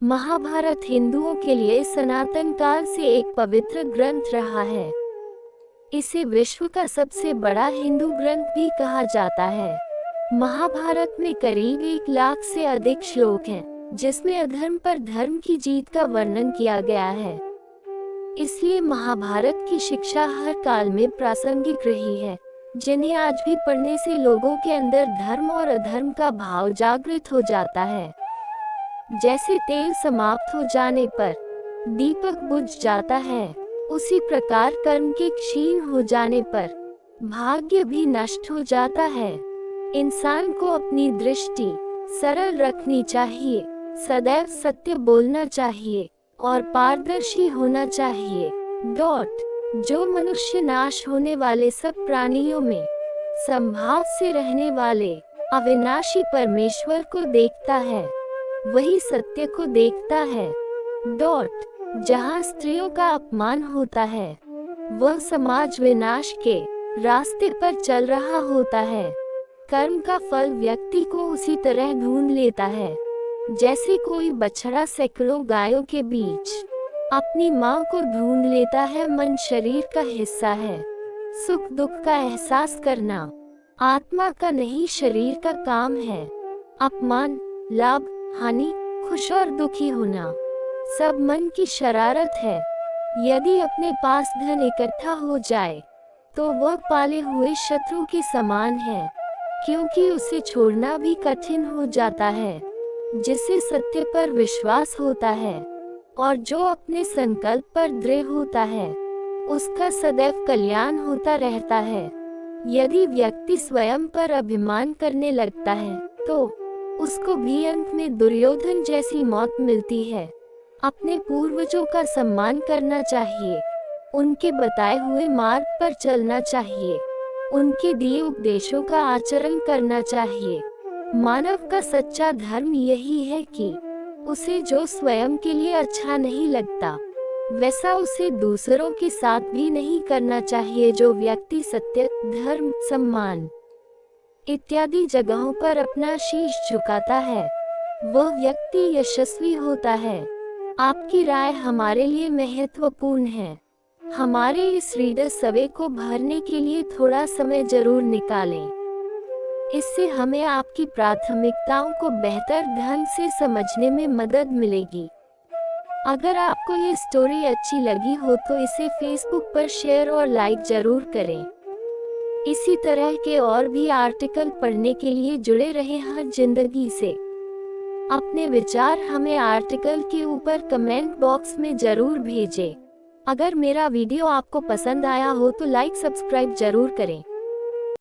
महाभारत हिंदुओं के लिए सनातन काल से एक पवित्र ग्रंथ रहा है। इसे विश्व का सबसे बड़ा हिंदू ग्रंथ भी कहा जाता है। महाभारत में करीब 1 लाख से अधिक श्लोक हैं, जिसमें अधर्म पर धर्म की जीत का वर्णन किया गया है। इसलिए महाभारत की शिक्षा हर काल में प्रासंगिक रही है, जिन्हें आज भी पढ़ने से लोगों के अंदर धर्म और अधर्म का भाव जागृत हो जाता है। जैसे तेल समाप्त हो जाने पर दीपक बुझ जाता है, उसी प्रकार कर्म के क्षीण हो जाने पर भाग्य भी नष्ट हो जाता है। इंसान को अपनी दृष्टि सरल रखनी चाहिए, सदैव सत्य बोलना चाहिए और पारदर्शी होना चाहिए। जो मनुष्य नाश होने वाले सब प्राणियों में संभाव से रहने वाले अविनाशी परमेश्वर को देखता है, वही सत्य को देखता है। जहाँ स्त्रियों का अपमान होता है, वह समाज विनाश के रास्ते पर चल रहा होता है। कर्म का फल व्यक्ति को उसी तरह ढूंढ लेता है, जैसे कोई बछड़ा सैकड़ों गायों के बीच अपनी माँ को ढूंढ लेता है। मन शरीर का हिस्सा है। सुख दुख का एहसास करना आत्मा का नहीं, शरीर का काम है। अपमान, लाभ, हानि, खुश और दुखी होना सब मन की शरारत है। यदि अपने पास धन इकट्ठा हो जाए तो वह पाले हुए शत्रु के समान है, क्योंकि उसे छोड़ना भी कठिन हो जाता है। जिसे सत्य पर विश्वास होता है और जो अपने संकल्प पर दृढ़ होता है, उसका सदैव कल्याण होता रहता है। यदि व्यक्ति स्वयं पर अभिमान करने लगता है तो उसको भी अंत में दुर्योधन जैसी मौत मिलती है। अपने पूर्वजों का सम्मान करना चाहिए, उनके बताए हुए मार्ग पर चलना चाहिए, उनके दिए उपदेशों का आचरण करना चाहिए। मानव का सच्चा धर्म यही है कि उसे जो स्वयं के लिए अच्छा नहीं लगता, वैसा उसे दूसरों के साथ भी नहीं करना चाहिए। जो व्यक्ति सत्य, धर्म, सम्मान इत्यादि जगहों पर अपना शीश झुकाता है, वह व्यक्ति यशस्वी होता है। आपकी राय हमारे लिए महत्वपूर्ण है। हमारे इस रीडर सर्वे को भरने के लिए थोड़ा समय जरूर निकालें। इससे हमें आपकी प्राथमिकताओं को बेहतर ढंग से समझने में मदद मिलेगी। अगर आपको ये स्टोरी अच्छी लगी हो तो इसे फेसबुक पर शेयर और लाइक जरूर करें। इसी तरह के और भी आर्टिकल पढ़ने के लिए जुड़े रहें हर जिंदगी से। अपने विचार हमें आर्टिकल के ऊपर कमेंट बॉक्स में जरूर भेजें। अगर मेरा वीडियो आपको पसंद आया हो तो लाइक सब्सक्राइब जरूर करें।